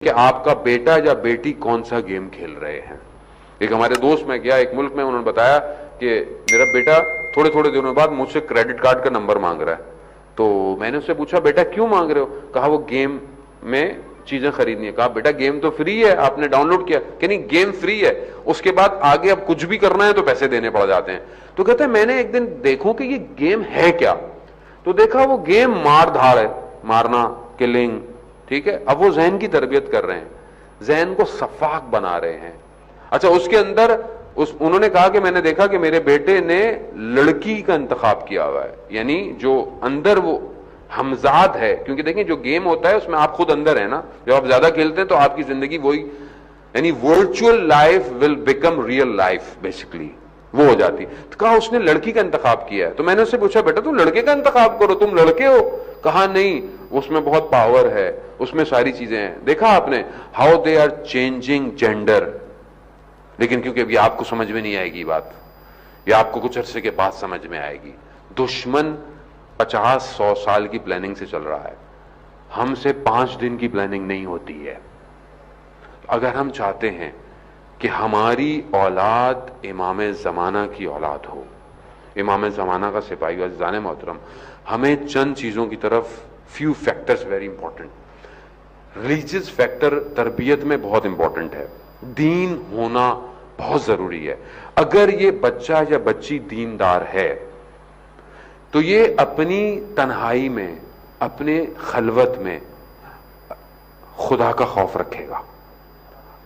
कि आपका बेटा या बेटी कौन सा गेम खेल रहे हैं। एक हमारे दोस्त में गया एक मुल्क में, उन्होंने बताया कि मेरा बेटा थोड़े थोड़े दिनों बाद मुझसे क्रेडिट कार्ड का नंबर मांग रहा है। तो मैंने उससे पूछा बेटा क्यों मांग रहे हो? कहा वो गेम में चीजें खरीदनी है। कहा बेटा गेम तो फ्री है, आपने डाउनलोड किया? कि नहीं गेम फ्री है, उसके बाद आगे अब कुछ भी करना है तो पैसे देने पड़ जाते हैं। तो कहते हैं मैंने एक दिन देखूं कि ये गेम है क्या, तो देखा वो गेम मार धाड़ है, मारना, किलिंग, ठीक है। अब वो जहन की तरबियत कर रहे हैं, जहन को सफाक बना रहे हैं। अच्छा, उसके अंदर उन्होंने कहा कि मैंने देखा कि मेरे बेटे ने लड़की का इंतखाब किया हुआ है, यानी जो अंदर वो हमजाद है, क्योंकि देखिए जो गेम होता है उसमें आप खुद अंदर है ना, जब आप ज्यादा खेलते हैं तो आपकी जिंदगी वही, यानी virtual life will become real life, basically वो हो जाती। तो कहा उसने लड़की का इंतखाब किया है। तो मैंने उससे पूछा बेटा तुम लड़के का इंतखाब करो, तुम लड़के हो? कहा नहीं, उसमें बहुत पावर है, उसमें सारी चीजें हैं। देखा आपने how they are changing gender. लेकिन क्योंकि अभी आपको समझ में नहीं आएगी बात, या आपको कुछ अरसे के बाद समझ में आएगी। दुश्मन 50-100 साल की प्लानिंग से चल रहा है, हमसे 5 दिन की प्लानिंग नहीं होती है। अगर हम चाहते हैं कि हमारी औलाद इमाम जमाना की औलाद हो, इमाम जमाना का सिपाही, अज़ीज़ान मोहतरम, हमें चंद चीजों की तरफ, few factors very important. Religious factor तरबियत में बहुत इंपॉर्टेंट है, दीन होना बहुत जरूरी है। अगर ये बच्चा या बच्ची दीनदार है तो ये अपनी तन्हाई में, अपने खलवत में खुदा का खौफ रखेगा,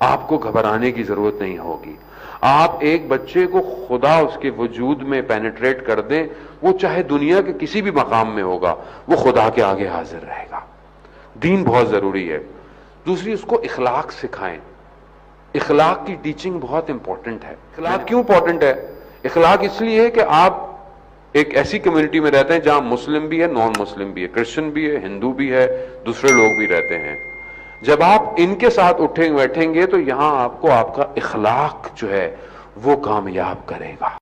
आपको घबराने की जरूरत नहीं होगी। आप एक बच्चे को खुदा उसके वजूद में पेनिट्रेट कर दें, वो चाहे दुनिया के किसी भी मकाम में होगा, वो खुदा के आगे हाजिर रहेगा। दीन बहुत जरूरी है। दूसरी, उसको इखलाक सिखाएं। इखलाक की टीचिंग बहुत इंपॉर्टेंट है। इखलाक क्यों इंपॉर्टेंट है? इखलाक इसलिए है कि आप एक ऐसी कम्युनिटी में रहते हैं जहां मुस्लिम भी है, नॉन मुस्लिम भी है, क्रिश्चियन भी है, हिंदू भी है, दूसरे लोग भी रहते हैं। जब आप इनके साथ उठेंगे बैठेंगे तो यहां आपको आपका इखलाक जो है वो कामयाब करेगा।